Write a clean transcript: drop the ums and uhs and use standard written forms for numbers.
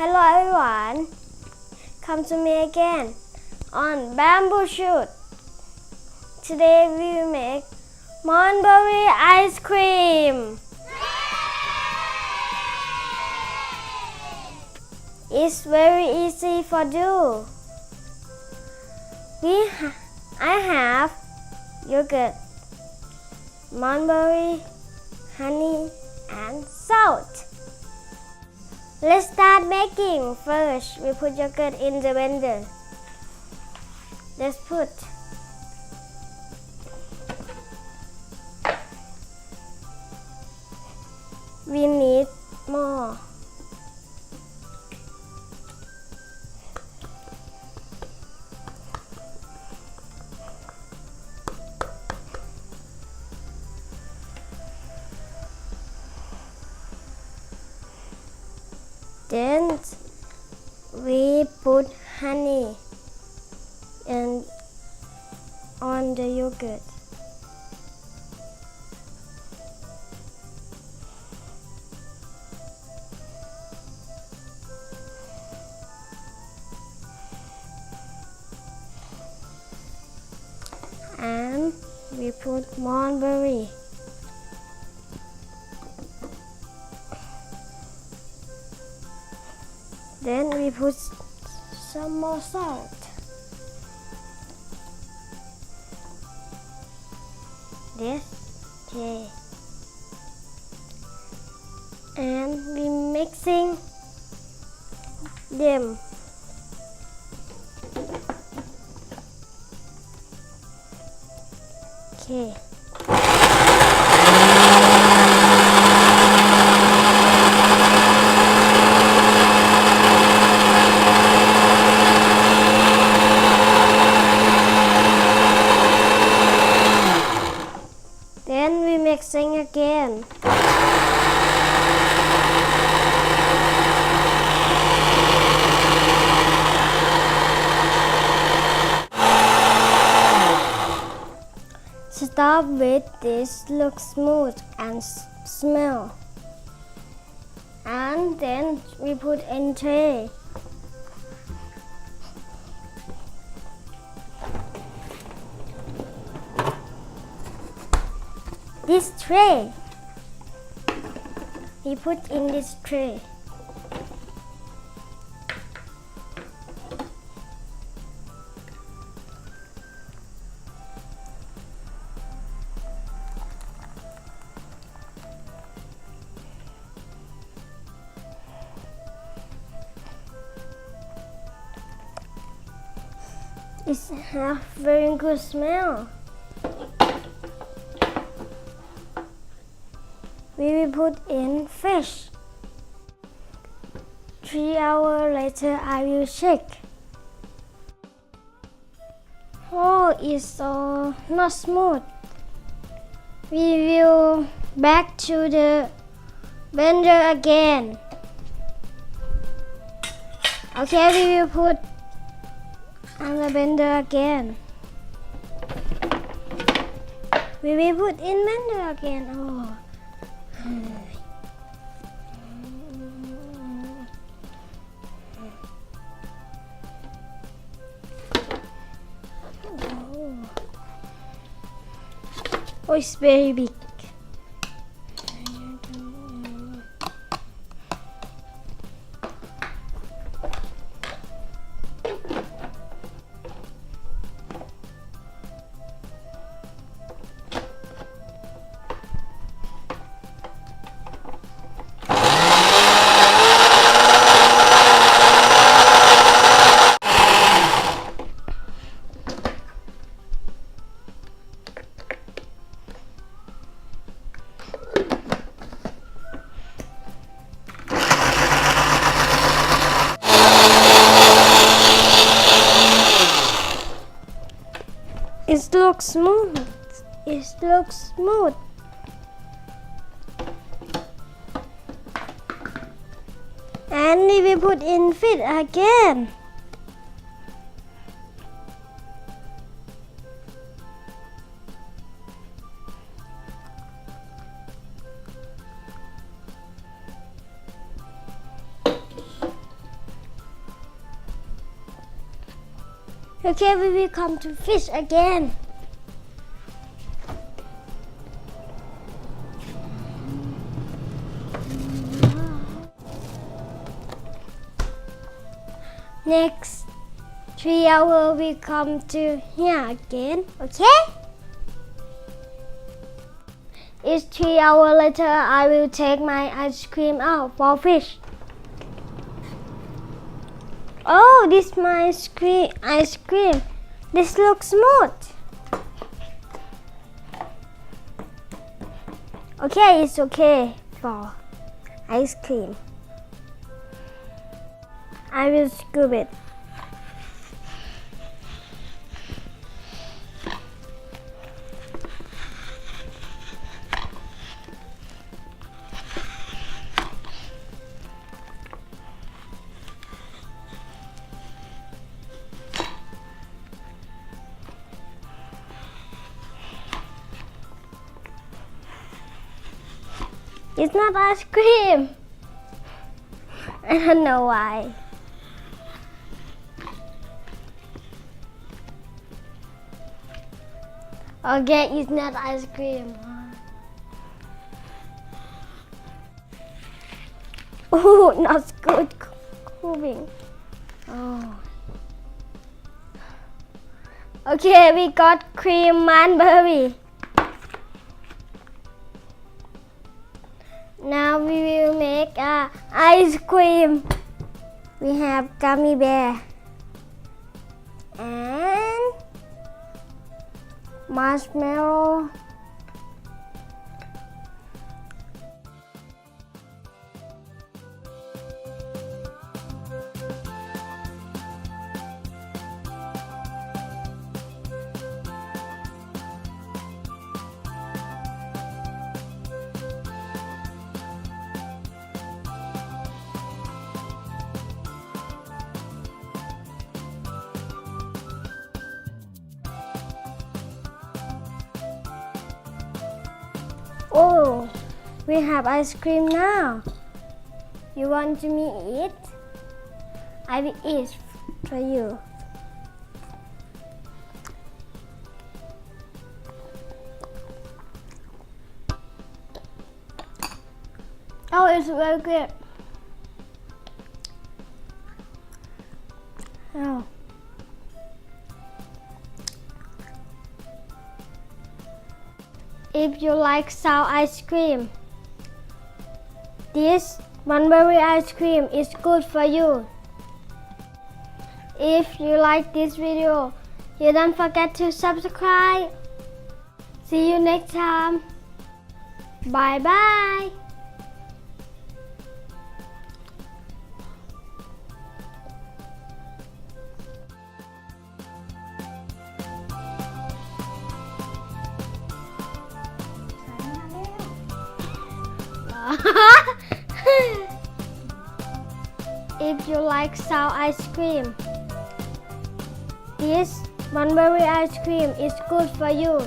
Hello everyone, come to me again on bamboo shoot. Today we will make mulberry ice cream. It's very easy for do. I have yogurt, mulberry, honey and salt. Let's start making. First, we put yogurt in the blender. Let's put we need more. Then we put honey and on the yogurt. And we put mulberry. Then we put some more salt. This, okay. And we mixing them. Okay. Then we mixing again. Stop with this, look smooth and smell. And then we put in tray. This tray, we put in this tray. It has very good smell. We will put in fish. 3 hours later, I will check. Oh, it's so not smooth. We will back to the blender again. Okay, we will put on the blender again. We will put in blender again. Oh. Oh, it's very big. It looks smooth. It looks smooth. And we will put in fish again. Okay, we will come to fish again. Next 3 hours we come to here again, okay? It's 3 hours later I will take my ice cream out for fish. Oh, this is my ice cream. This looks smooth. Okay, it's okay for ice cream. I will scoop it. It's not ice cream. I don't know why. Okay, it's not ice cream. Oh, not good cooking. Oh. Okay, we got cream mulberry. Now we will make ice cream. We have gummy bear and marshmallow. Oh, we have ice cream now. You want me to eat? I will eat for you. Oh, it's very good. Oh. If you like sour ice cream, this mulberry ice cream is good for you. If you like this video, you don't forget to subscribe. See you next time. Bye bye. If you like sour ice cream, this mulberry ice cream is good for you.